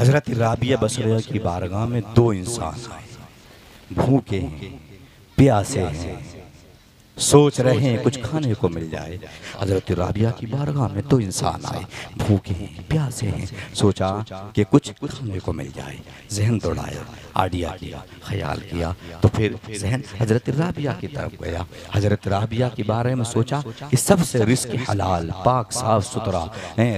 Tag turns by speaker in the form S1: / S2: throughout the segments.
S1: हजरत राबिया बसरिया की बारगाह में दो इंसान आए, भूखे हैं, प्यासे हैं, सोच रहे हैं कुछ खाने को मिल जाए। हजरत राबिया की बारगाह में दो इंसान आए, भूखे हैं, प्यासे हैं, सोचा कि कुछ खाने को मिल जाए। जहन दौड़ाया, आइडिया किया, ख्याल किया, तो फिर जहन हजरत राबिया की तरफ गया। हजरत राबिया के बारे में सोचा कि सबसे रिस्क हलाल पाक साफ सुथरा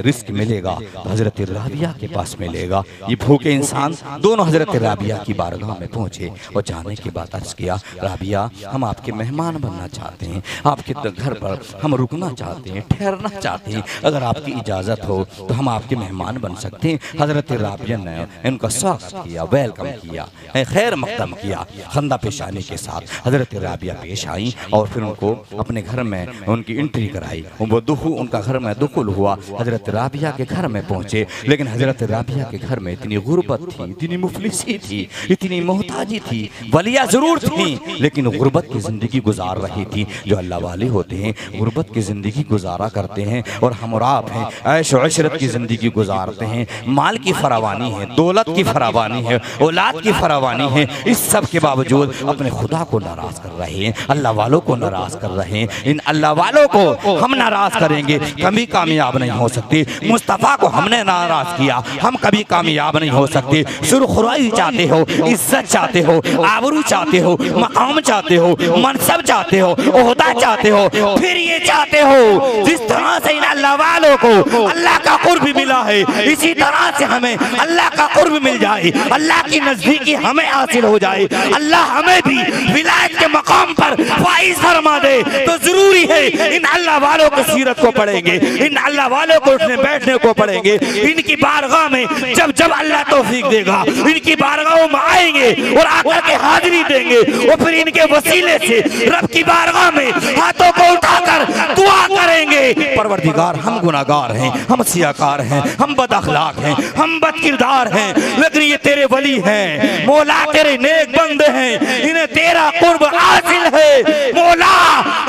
S1: रिस्क मिलेगा तो हजरत राबिया के पास मिलेगा। ये भूखे इंसान दोनों हजरत राबिया की बारगाह में पहुंचे और जाने के बाद अर्ज किया, राबिया हम आपके मेहमान बनना चाहते हैं, आपके घर पर हम रुकना चाहते हैं, ठहरना चाहते हैं, अगर आपकी इजाज़त हो तो हम आपके मेहमान बन सकते हैं। हजरत राबिया ने इनका स्वागत किया, वेलकम किया, खैर मकदम किया। खंदा पेशानी के साथ हजरत राबिया पेश आई और फिर उनको अपने घर में उनकी एंट्री कराई। वो उनका घर में दुखुल हुआ। हजरत राबिया के घर में पहुंचे, लेकिन हजरत राबिया के घर में इतनी गुर्बत थी, इतनी मुफलिसी थी, इतनी मोहताजी थी। वलिया जरूर थी लेकिन गुर्बत की जिंदगी गुजार रही थी। जो अल्लाह वाले होते हैं गुर्बत की ज़िंदगी गुजारा करते हैं और हम और आप हैं ऐश और इशरत की ज़िंदगी गुजारते हैं। माल की फरावानी है, दौलत की फरावानी है, औलाद की फरावानी है, इस सब के बावजूद अपने खुदा को नाराज़ कर रहे हैं, अल्लाह वालों को नाराज़ कर रहे हैं। इन अल्लाह वालों को हम नाराज़ करेंगे कभी कामयाब नहीं हो सकते। मुस्तफ़ा को हमने नाराज़ किया, हम कभी कामयाब नहीं हो सकते। सुरखुराई चाहते हो, इज्जत चाहते हो, आबरू चाहते हो, मकाम चाहते हो, मनसब चाहते हो, ओहदा चाहते हो, फिर ये चाहते हो जिस तरह से इन अल्लाह वालों को अल्लाह का कुर्ब मिला है इसी तरह से हमें अल्लाह का कुर्ब मिल जाए, अल्लाह की नजदीकी हमें हासिल हो जाए, अल्लाह हमें भी विलायत के मकाम पर फाइज फरमा दे। तो जरूरी है इन अल्लाह वालों की सीरत को पढ़ेंगे, इन अल्लाह वालों को उठने बैठने को पढ़ेंगे। इनकी बारगाह में जब जब अल्लाह तौफीक देगा इनकी बारगाहों में आएंगे और आकर के हाजिरी देंगे और फिर इनके वसीले से रब की बारगाह में हाथों को उठाकर दुआ करेंगे, परवरदिगार हम गुनाहगार हैं, हम सियाकार हैं, हम बद अखलाक हैं, हम बद किरदार हैं, लेकिन ये तेरे वली हैं मौला, तेरे नेक बंदे हैं, इन्हें तेरा कुर्ब हासिल है मौला।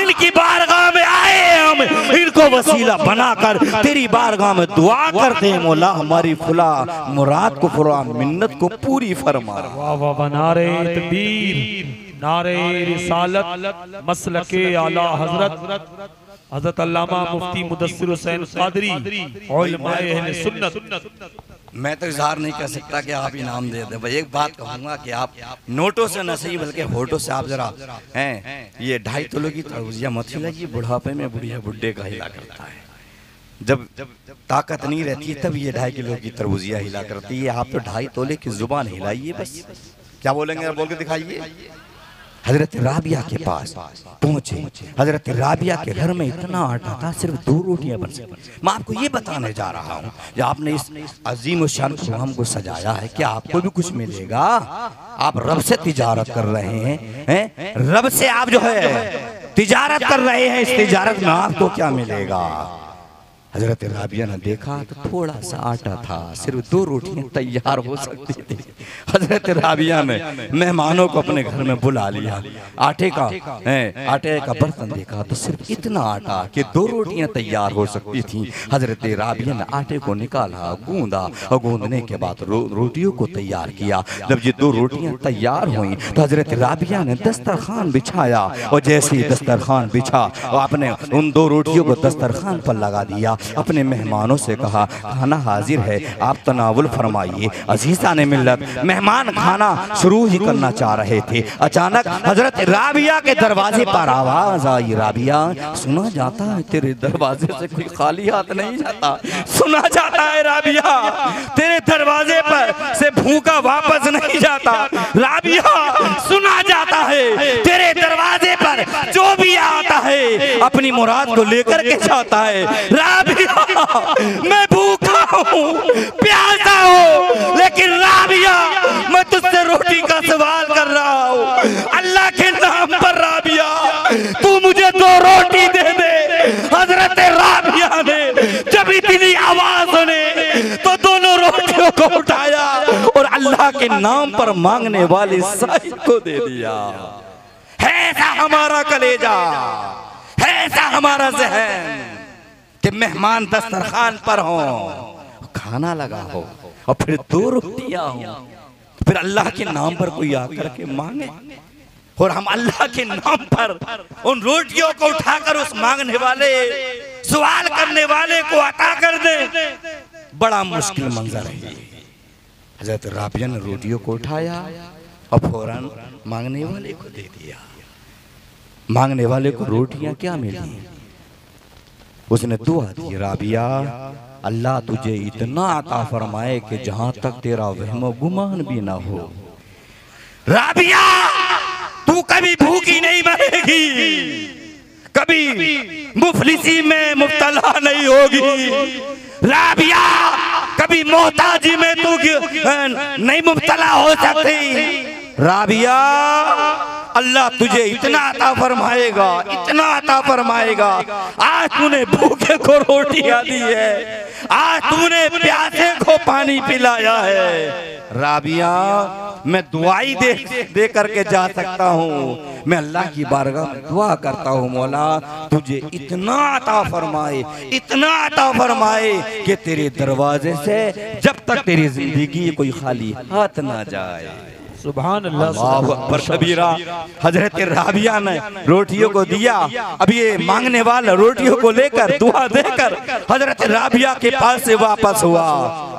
S1: इनकी बारगाह में आए हम इनको वसीला बनाकर तेरी बारगाह में दुआ करते हैं मौला, हमारी फुला मुराद को फुला मिन्नत को पूरी फरमा।
S2: वाह वाह, नारे तकबीर, नारे रिसालत, मसलके आला हजरत हजरत अल्लामा मुफ्ती मुदस्सिर हुसैन कादरी उलमाए अहले सुन्नत।
S1: मैं तो इजहार नहीं कर सकता कि आप इनाम दे दें। एक बात कहूँगा कि आप नोटों से न सही बल्कि होठों से आप जरा हैं ये 2.5 किलो की तरबूजिया मत खिलाइए, बुढ़ापे में बुढ़िया बुड्ढे का हिला करता है। जब ताकत नहीं रहती तब ये 2.5 किलो की तरबूजिया हिला करती है। आप तो 2.5 तोले की जुबान हिलाइए बस। क्या बोलेंगे बोल के दिखाइए। हजरत राबिया के पास पहुंचे, हजरत राबिया के घर में इतना आटा था सिर्फ 2 रोटियां बन सकती। मैं आपको ये बताने जा रहा हूँ कि आपने इस अजीम शान प्रोग्राम को सजाया है कि आपको भी कुछ मिलेगा। आप रब से तिजारत कर रहे हैं, रब से आप जो है तिजारत कर रहे हैं, इस तिजारत में आपको क्या मिलेगा। हजरत राबिया ने देखा तो थोड़ा सा आटा था, सिर्फ 2 रोटियां तैयार हो सकती थी। हजरत राबिया ने मेहमानों को अपने घर में बुला लिया, आटे का बर्तन देखा तो सिर्फ इतना आटा कि 2 रोटियां तैयार हो सकती थी। हजरत राबिया ने आटे को निकाला, गूंदा और गूंदने के बाद रोटियों को तैयार किया। जब ये 2 रोटियां तैयार हुई तो हजरत राबिया ने दस्तरखान बिछाया और जैसे ही दस्तरखान बिछा आपने उन 2 रोटियों को दस्तरखान पर लगा दिया। अपने मेहमानों से कहा खाना हाजिर है, आप तनावुल फरमाइए। अजीज़ा ने मिल्लत मेहमान खाना शुरू ही करना चाह रहे थे, अचानक हजरत राबिया के दरवाजे पर आवाज आई, राबिया सुना जाता है तेरे दरवाजे से कोई खाली हाथ नहीं जाता। सुना जाता है राबिया तेरे दरवाजे पर से भूखा वापस नहीं जाता। राबिया सुना जाता है तेरे दरवाजे पर जो भी आता है अपनी मुराद को लेकर के जाता है। मैं भूखा हूँ, प्यासा हूँ, लेकिन राबिया मैं तुझसे रोटी का सवाल कर रहा हूँ। अल्लाह के नाम पर राबिया तू मुझे 2 रोटी दे दे। हजरत राबिया ने जब इतनी आवाज सुने तो दोनों रोटियों को उठाया और अल्लाह के नाम पर मांगने वाले साहिब को दे दिया। है ऐसा हमारा कलेजा, है ऐसा हमारा जहन कि मेहमान दस्तरखान पर हो, खाना लगा हो और फिर 2 रोटियां हो, फिर अल्लाह के नाम पर कोई आकर के मांगे और हम अल्लाह के नाम पर उन रोटियों को उठाकर उस मांगने वाले, सवाल करने वाले को अता कर दे, बड़ा मुश्किल मंजर है। हजरत राबिया ने रोटियों को उठाया और फौरन मांगने वाले को दे दिया। मांगने वाले को रोटियां क्या मिली? उसने दुआ दी, राबिया अल्लाह तुझे इतना अता फरमाए कि जहां तक तेरा वहम गुमान भी ना हो। राबिया तू कभी भूखी नहीं मरेगी, कभी मुफलिसी में मुब्तला नहीं होगी। राबिया कभी मोहताजी में तू नहीं मुब्तला हो सकती। राबिया अल्लाह तुझे इतना अता फरमाएगा, इतना अता फरमाएगा। आज तूने भूखे को रोटियां दी है, आज तूने प्यासे को पानी पिलाया है। राबिया मैं दुआई दे करके जा सकता हूँ, मैं अल्लाह की बारगाह में दुआ करता हूँ, मौला तुझे इतना अता फरमाए, इतना अता फरमाए कि तेरे दरवाजे से जब तक तेरी जिंदगी कोई खाली हाथ ना जाए।
S2: सुभान अल्लाह,
S1: अल्लाहु अकबर कबीरा। हजरत राबिया ने रोटियों को दिया। अब ये मांगने वाला रोटियों को लेकर दुआ देकर हजरत राबिया के पास से वापस हुआ।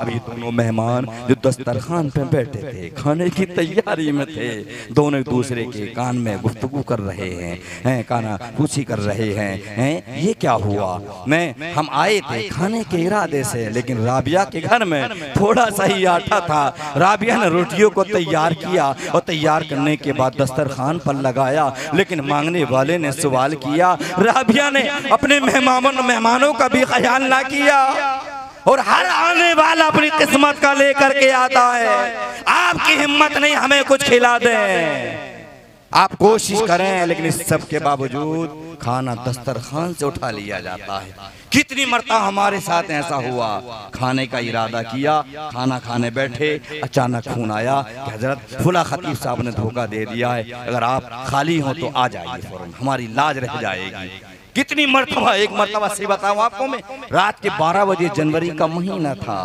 S1: अभी दोनों मेहमान जो दस्तरखान पे बैठे थे, खाने की तैयारी में थे, दोनों एक दूसरे के कान में गुफ्तगू कर रहे हैं, काना पूछी कर रहे हैं, ये क्या हुआ? हम आए थे खाने के इरादे से, लेकिन राबिया के घर में थोड़ा सा ही आटा था। राबिया ने रोटियों को तैयार किया और तैयार करने के बाद दस्तरखान पर लगाया, लेकिन मांगने वाले ने सवाल किया। राबिया ने अपने मेहमानों का भी ख्याल ना किया और हर आने वाला अपनी किस्मत का लेकर के आता है। आपकी हिम्मत नहीं हमें कुछ खिला दें, आप कोशिश करें, लेकिन इस सब के बावजूद खाना दस्तरखान से उठा लिया जाता है। कितनी मरतबा हमारे साथ ऐसा हुआ, खाने का इरादा किया, खाना खाने बैठे, अचानक फोन आया कि हजरत फुला खतीब साहब ने धोखा दे दिया है, अगर आप खाली हो तो आ जाइए फौरन, हमारी लाज रह जाएगी। कितनी मरतबा, एक मरतबा से बताऊं आपको, मैं रात के 12 बजे, जनवरी का महीना था,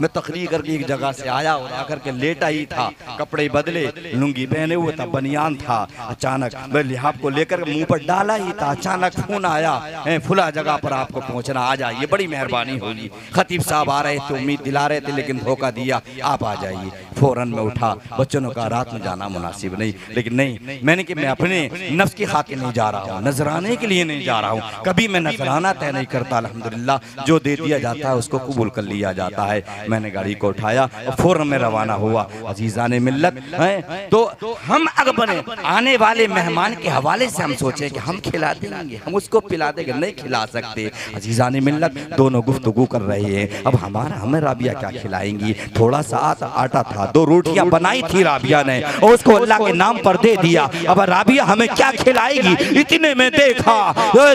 S1: मैं तकरीर करके एक जगह से आया और आकर के लेटा ही था, कपड़े बदले, लुंगी पहने हुए था, बनियान था। अचानक मैं लिहाफ को लेकर मुंह पर डाला ही था, अचानक फोन आया, फुला जगह पर आपको पहुंचना, आ जाइए, बड़ी मेहरबानी होगी। खतीब साहब आ रहे थे, उम्मीद दिला रहे थे, लेकिन धोखा दिया, आप आ जाइए। फौरन में उठा, बच्चों ने कहा रात में जाना मुनासिब नहीं, लेकिन नहीं, मैंने कि मैं अपने नफ्स की खातिर नहीं जा रहा हूँ, नजराने के लिए नहीं जा रहा हूँ, कभी मैं नजराना तय नहीं करता। अल्हम्दुलिल्लाह जो दे दिया जाता है उसको कबूल कर लिया जाता है। मैंने गाड़ी को उठाया और फौरन में रवाना हुआ। अजीजाने मिल्लत हैं, तो हम अगर बने आने वाले मेहमान के हवाले से हम सोचे कि हम खिला देंगे, हम उसको पिला देंगे, नहीं खिला सकते। अजीजाने मिल्लत दोनों गुफ्तगू कर रहे हैं, अब हमें राबिया क्या खिलाएंगी? थोड़ा सा आटा था, 2 रोटियां बनाई थी राबिया ने और उसको अल्लाह के नाम पर दे दिया। अब राबिया हमें क्या खिलाएगी? इतने में देखा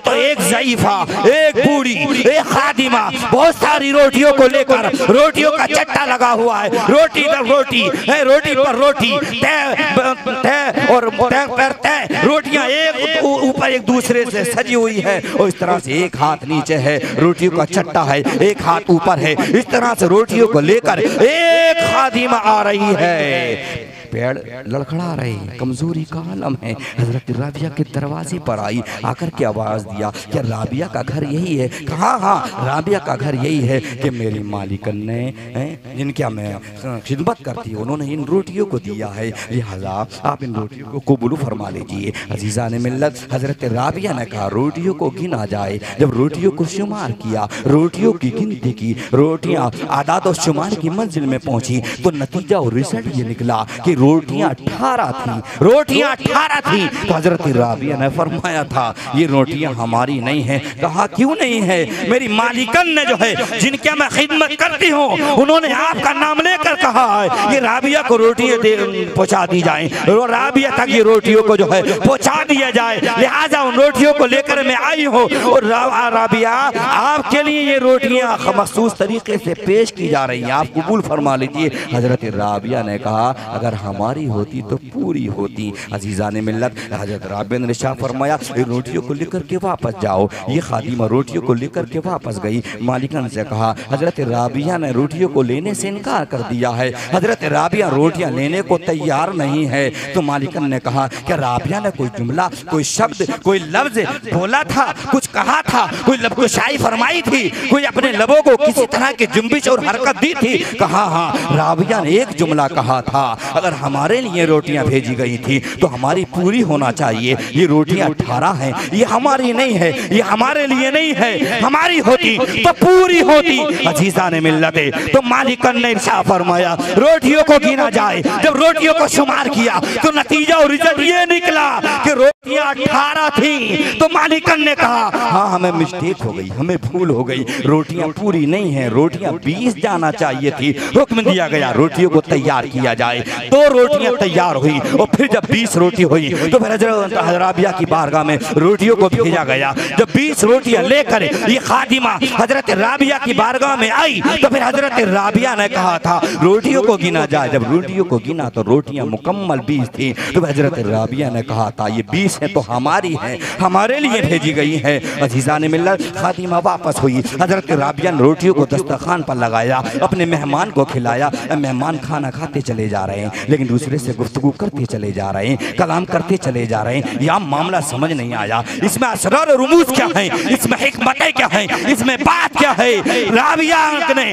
S1: तो एक ज़ईफा, एक बूढ़ी, एक खादिमा बहुत सारी रोटियों को लेकर, रोटियों का चट्टा लगा हुआ है, रोटी पर रोटी है, रोटी पर रोटी, तय और तय पर तय, रोटियां एक ऊपर एक दूसरे से सजी हुई है और इस तरह से एक हाथ नीचे है, रोटियों का चट्टा है, एक हाथ ऊपर है, इस तरह से रोटियों को लेकर एक खादिमा आ रही है। पेड़ लड़खड़ा रहे, कमजोरी का आलम है। हजरत राबिया के दरवाजे पर आई, आकर के आवाज दिया कि राबिया का घर यही है? कहा हाँ, राबिया का घर यही है कि मेरी मालिकन ने, जिनका मैं खिदमत करती हूँ, उन्होंने इन रोटियों को दिया है, लिहाजा आप इन रोटियों को कबूल फरमा लीजिए। अजीजा ने मिल्लत, हजरत राबिया ने कहा रोटियों को गिना जाए। जब रोटियों को शुमार किया, रोटियों की गिनती की, रोटियां आदाद और शुमार की मंजिल में पहुंची तो नतीजा और रिजल्ट ये निकला कि रोटियां 18 थी, रोटियां 18 थी। तो हजरत राबिया ने फरमाया था ये रोटियां हमारी नहीं है। कहा क्यों नहीं है? मेरी मालिकन ने जो है, जिनके मैं खिदमत करती हूँ, उन्होंने आपका नाम लेकर कहा है ये राबिया को रोटियां पहुंचा दी जाए, राबिया तक ये रोटियों को जो है पहुंचा दिया जाए, लिहाजा उन रोटियों को लेकर मैं आई हूँ। और राबिया आपके लिए ये रोटियां मखसूस तरीके से पेश की जा रही हैं, आप कबूल फरमा लीजिए। हजरत राबिया ने कहा अगर हमारी होती तो पूरी होती। अजीजा ने मिल्लत, हजरत राबिया ने इरशाद फरमाया रोटियों को लेकर के वापस जाओ। ये खादिमा रोटियों को लेकर के वापस गई। मालिकन से कहा हजरत राबिया ने रोटियों को लेने से इनकार कर दिया है, हजरत राबिया रोटियां लेने को तैयार नहीं है। तो मालिकन ने कहा कि राबिया ने कोई जुमला, कोई शब्द, कोई लफ्ज बोला था, कुछ कहा था, कोई लबकुशाई फरमाई थी, कोई अपने लबों को किसी तरह की जुम्बिश और हरकत दी थी? कहा हाँ, राबिया ने एक जुमला कहा था अगर हमारे लिए रोटियां भेजी गई थी तो हमारी पूरी होना चाहिए। ये रोटियां 18 हैं, ये हमारी नहीं है, ये हमारे लिए नहीं है, हमारी होती तो पूरी होती। अजीजा ने मिल्लत, तो मालिकन ने इरशाद फरमाया रोटियों को गिना जाए। जब रोटियों को शुमार किया तो नतीजा और रिजल्ट ये निकला कि रोटियां 18 थी। तो मालिकन ने कहा हाँ हमें मिस्टेक हो गई, हमें भूल हो गई, रोटियां पूरी नहीं है, रोटियां 20 जाना चाहिए थी। हुक्म दिया गया रोटियों को तैयार किया जाए। 2 रोटियां तैयार हुई और फिर जब 20 रोटी हुई तो फिर हजरत राबिया की बारगाह में रोटियों को भेजा गया। जब 20 रोटियां लेकर ये खादिमा हजरत राबिया की बारगाह में आई तो फिर हजरत राबिया ने कहा था रोटियों को गिना जाए। जब रोटियों को गिना तो रोटियां मुकम्मल 20 थी। तो हजरत राबिया ने कहा था ये 20 है तो हमारी है, हमारे लिए भेजी गई है। अजीजा ने मिल्लत, खादिमा वापस हुई। हजरत राबिया ने रोटियों को दस्तरखान पर लगाया, अपने मेहमान को खिलाया। मेहमान खाना खाते चले जा रहे हैं लेकिन दूसरे से गुफ्तगू करते चले जा रहे हैं, कलाम करते चले जा रहे हैं। यह मामला समझ नहीं आया, इसमें असरार और रुमूज क्या है, इसमें हिकमतें क्या है, इसमें बात क्या है। राबिया ने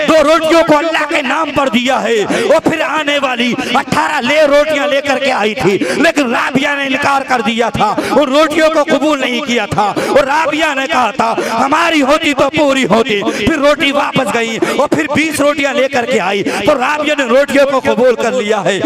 S1: 2 रोटियों को अल्लाह के नाम पर दिया है और फिर आने वाली 18 रोटियां लेकर के आई थी, लेकिन राबिया ने इनकार कर दिया था और रोटियों को कबूल नहीं किया था। और राबिया ने कहा था हमारी होती तो पूरी होती। फिर रोटी वापस गई और फिर 20 रोटियां लेकर के आई तो राबिया ने रोटियों को कबूल कर लिया है।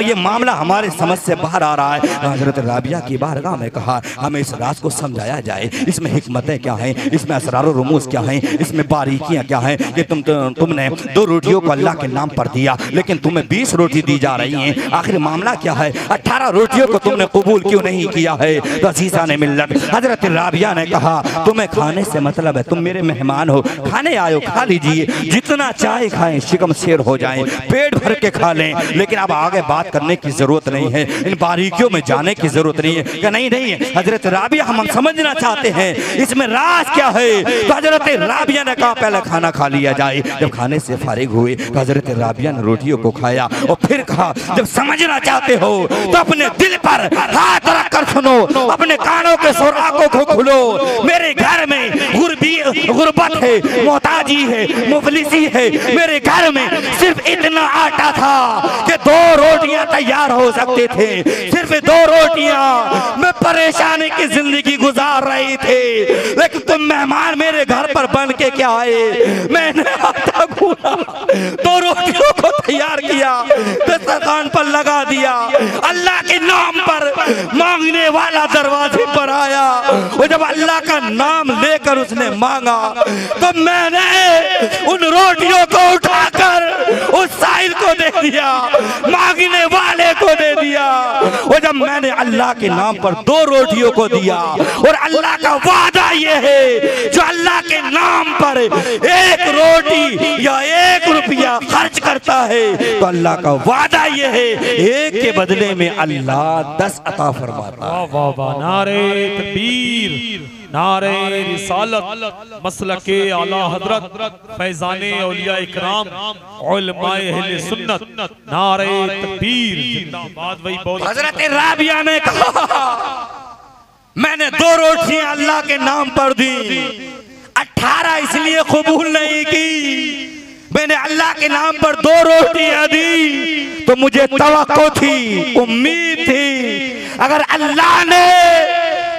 S1: ये मामला हमारे समझ से बाहर आ रहा है। हजरत राबिया की बारगाह में कहा हमें इस राज को समझाया जाए, इसमें हिकमतें क्या हैं, इसमें असरार और रुमूज क्या हैं, इसमें बारीकियां क्या हैं कि तुमने 2 रोटियों को अल्लाह के नाम पर दिया लेकिन तुम्हें 20 रोटी दी जा रही हैं, आखिर मामला क्या है? 18 रोटियों को तुमने कबूल क्यों नहीं किया है? तो अजीजा ने मिल्लत, हजरत राबिया ने कहा तुम्हें खाने से मतलब है, तुम मेरे मेहमान हो, खाने आयो, खा लीजिए, जितना चाहे खाएं, शिकम शेर हो जाएं, पेट भर के खा लें, लेकिन अब आगे बात करने की जरूरत नहीं है, इन बारीकियों में जाने की जरूरत नहीं है। कि नहीं नहीं हजरत राबिया हम समझना चाहते हैं इसमें राज क्या है। तो हजरत राबिया ने कहा पहले खाना खा लिया जाए। जब खाने से फारिग हुए तो हजरत राबिया ने रोटियों को खाया और फिर कहा जब समझना चाहते हो तो अपने दिल पर हाथ रख कर सुनो, अपने कानों के सुराखों को खोलो। मेरे घर में गुर्बत है, मोहताजी है, मुफलिसी है। मेरे घर में सिर्फ इतना आटा था कि 2 रोटियां तैयार हो सकते थे, सिर्फ 2 रोटियां। मैं परेशानी की जिंदगी गुजार रही थी, लेकिन तुम मेहमान मेरे घर पर बन के क्या आए? मैंने आटा गूंथा, 2 रोटियों को तैयार किया, दस्तरखान पर लगा दिया, अल्लाह के नाम पर मांगने वाला दरवाजे पर आया और जब अल्लाह का नाम लेकर उसने मांगा तो मैंने उन रोटियों को उठाकर उस साहिल को दे दिया, मांगने वाले को दे दिया। और जब मैंने अल्लाह के नाम पर 2 रोटियों को दिया और अल्लाह का वादा ये है जो अल्लाह के नाम पर 1 रोटी या 1 रुपया खर्च करता है तो अल्लाह का वादा ये है 1 के बदले में अल्लाह 10 अता फरमाता है।
S2: वाह वाह, नारे तकबीर, नारे रिसालत, मसलके आला हजरत, फैजाने औलिया इकराम, उलमाए अहले सुन्नत, नारे तकबीर, जिंदाबाद। वही बहुत
S1: हजरत राबिया ने कहा मैंने 2 रोटियां अल्लाह के नाम पर दी, 18 इसलिए कबूल नहीं की, मैंने अल्लाह के नाम पर 2 रोटियां दी तो मुझे तवक्को थी, उम्मीद थी अगर अल्लाह ने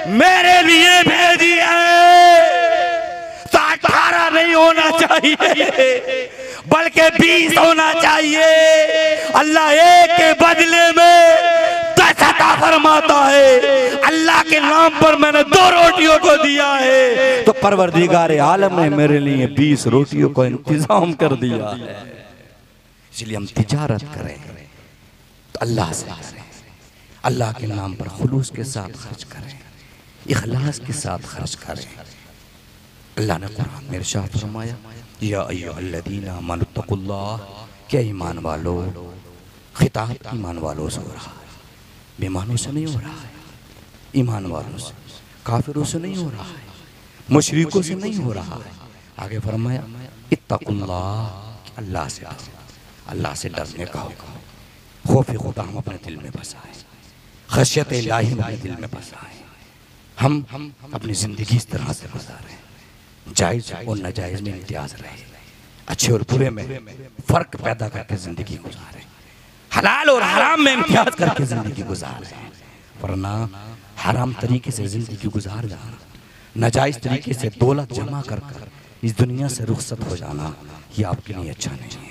S1: मेरे लिए भेजी है तो 18 नहीं होना चाहिए बल्कि 20 होना चाहिए। अल्लाह 1 के बदले में 10 अता फरमाता है। अल्लाह के नाम पर मैंने 2 रोटियों को दिया है तो परवरदिगार आलम ने मेरे लिए 20 रोटियों को इंतजाम कर दिया है। इसलिए हम तिजारत करें तो अल्लाह से करें, अल्लाह के नाम पर खुलूस के साथ खर्च करें, इखलास के साथ खर्च करें। अल्लाह ने कुरान में इरशाद फरमाया, या अय्युहल्लज़ीना आमनुत्तकुल्लाह, क्या ईमान वालो, खिताब ईमान वालों से हो रहा है, बेईमानों से नहीं हो रहा है, ईमान वालों से, काफिरों से नहीं हो रहा है, मुशरिकों से नहीं हो रहा है। आगे फरमाया इत्तकुल्लाह, अल्लाह से डरो, अल्लाह से डरने का होगा। खौफ खुदा हम अपने दिल में बसाएं, खशियत इलाही अपने दिल में बसाएं। हम अपनी ज़िंदगी इस तरह से गुजारें, जायज़ और नाजायज़ में इम्तियाज़ रहे, अच्छे और बुरे में फ़र्क पैदा करके ज़िंदगी गुजारें, हलाल और हराम में इम्तियाज़ करके ज़िंदगी गुजारें। वरना हराम तरीके से ज़िंदगी गुजार जाना, नाजायज़ तरीके से दौलत जमा कर कर इस दुनिया से रुखसत हो जाना, ये आपके लिए अच्छा नहीं है।